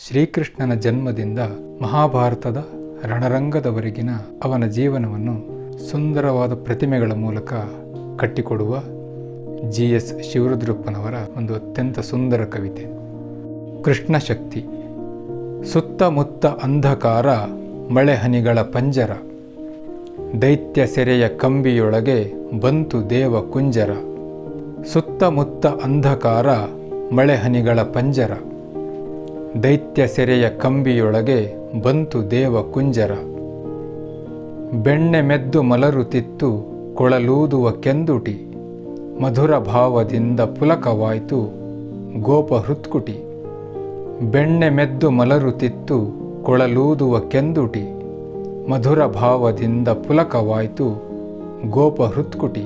ಶ್ರೀಕೃಷ್ಣನ ಜನ್ಮದಿಂದ ಮಹಾಭಾರತದ ರಣರಂಗದವರೆಗಿನ ಅವನ ಜೀವನವನ್ನು ಸುಂದರವಾದ ಪ್ರತಿಮೆಗಳ ಮೂಲಕ ಕಟ್ಟಿಕೊಡುವ GS ಶಿವರುದ್ರಪ್ಪನವರ ಒಂದು ಅತ್ಯಂತ ಸುಂದರ ಕವಿತೆ. ಕೃಷ್ಣ ಶಕ್ತಿ. ಸುತ್ತಮುತ್ತ ಅಂಧಕಾರ, ಮಳೆಹನಿಗಳ ಪಂಜರ, ದೈತ್ಯ ಸೆರೆಯ ಕಂಬಿಯೊಳಗೆ ಬಂತು ದೇವ ಕುಂಜರ. ಸುತ್ತಮುತ್ತ ಅಂಧಕಾರ, ಮಳೆಹನಿಗಳ ಪಂಜರ, ದೈತ್ಯ ಸೆರೆಯ ಕಂಬಿಯೊಳಗೆ ಬಂತು ದೇವ ಕುಂಜರ. ಬೆಣ್ಣೆ ಮೆದ್ದು ಮಲರುತ್ತಿತ್ತು ಕೊಳಲೂದುವ ಕೆಂದುಟಿ, ಮಧುರ ಭಾವದಿಂದ ಪುಲಕವಾಯಿತು ಗೋಪ ಹೃತ್ಕುಟಿ. ಬೆಣ್ಣೆ ಮೆದ್ದು ಮಲರುತ್ತಿತ್ತು ಕೊಳಲೂದುವ ಕೆಂದುಟಿ, ಮಧುರ ಭಾವದಿಂದ ಪುಲಕವಾಯಿತು ಗೋಪ ಹೃತ್ಕುಟಿ.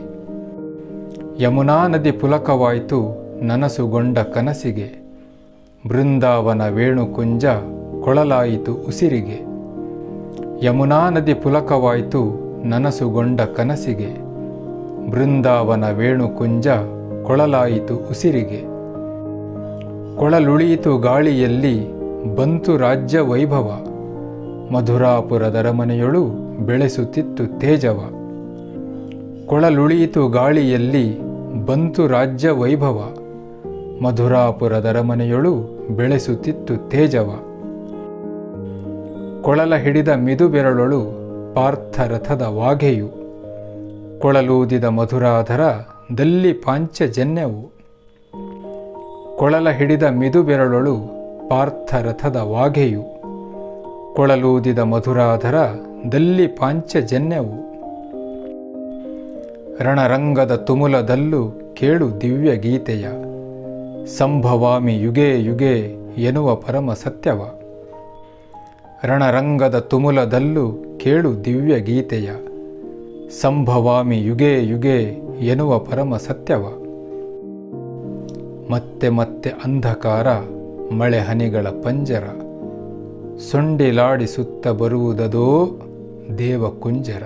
ಯಮುನಾ ನದಿ ಪುಲಕವಾಯಿತು ನನಸುಗೊಂಡ ಕನಸಿಗೆ, ಬೃಂದಾವನ ವೇಣುಕುಂಜ ಕೊಳಲಾಯಿತು ಉಸಿರಿಗೆ. ಯಮುನಾ ನದಿ ಪುಲಕವಾಯಿತು ನನಸುಗೊಂಡ ಕನಸಿಗೆ, ಬೃಂದಾವನ ವೇಣುಕುಂಜ ಕೊಳಲಾಯಿತು ಉಸಿರಿಗೆ. ಕೊಳಲುಳಿಯಿತು ಗಾಳಿಯಲ್ಲಿ ಬಂತು ರಾಜ್ಯ ವೈಭವ, ಮಧುರಾಪುರದರಮನೆಯೊಳು ಬೆಳೆಸುತ್ತಿತ್ತು ತೇಜವ. ಕೊಳಲುಳಿಯಿತು ಗಾಳಿಯಲ್ಲಿ ಬಂತು ರಾಜ್ಯ ವೈಭವ, ಮಧುರಾಪುರದರಮನೆಯೊಳು ಬೆಳೆಸುತ್ತಿತ್ತು ತೇಜವ. ಕೊಳಲ ಹಿಡಿದ ಮಿದು ಬೆರಳೊಳು ಪಾರ್ಥರಥದ ವಾಘೆಯು, ಕೊಳಲೂದಿದ ಮಧುರಾಧರ ದಲ್ಲಿ ಪಾಂಚಜನ್ಯವು. ಕೊಳಲ ಹಿಡಿದ ಮಿದು ಬೆರಳೊಳು ಪಾರ್ಥರಥದ ವಾಘೆಯು, ಕೊಳಲೂದಿದ ಮಧುರಾಧರ ದಲ್ಲಿ ಪಾಂಚಜನ್ಯವು. ರಣರಂಗದ ತುಮುಲದಲ್ಲೂ ಕೇಳು ದಿವ್ಯ ಗೀತೆಯ, ಸಂಭವಾಮಿ ಯುಗೇ ಯುಗೇ ಎನ್ನುವ ಪರಮ ಸತ್ಯವ. ರಣರಂಗದ ತುಮುಲದಲ್ಲೂ ಕೇಳು ದಿವ್ಯ ಗೀತೆಯ, ಸಂಭವಾಮಿ ಯುಗೇ ಯುಗೇ ಎನ್ನುವ ಪರಮ ಸತ್ಯವ. ಮತ್ತೆ ಮತ್ತೆ ಅಂಧಕಾರ, ಮಳೆ ಹನಿಗಳ ಪಂಜರ, ಸೊಂಡಿಲಾಡಿ ಸುತ್ತ ಬರುವುದದೋ ದೇವ ಕುಂಜರ.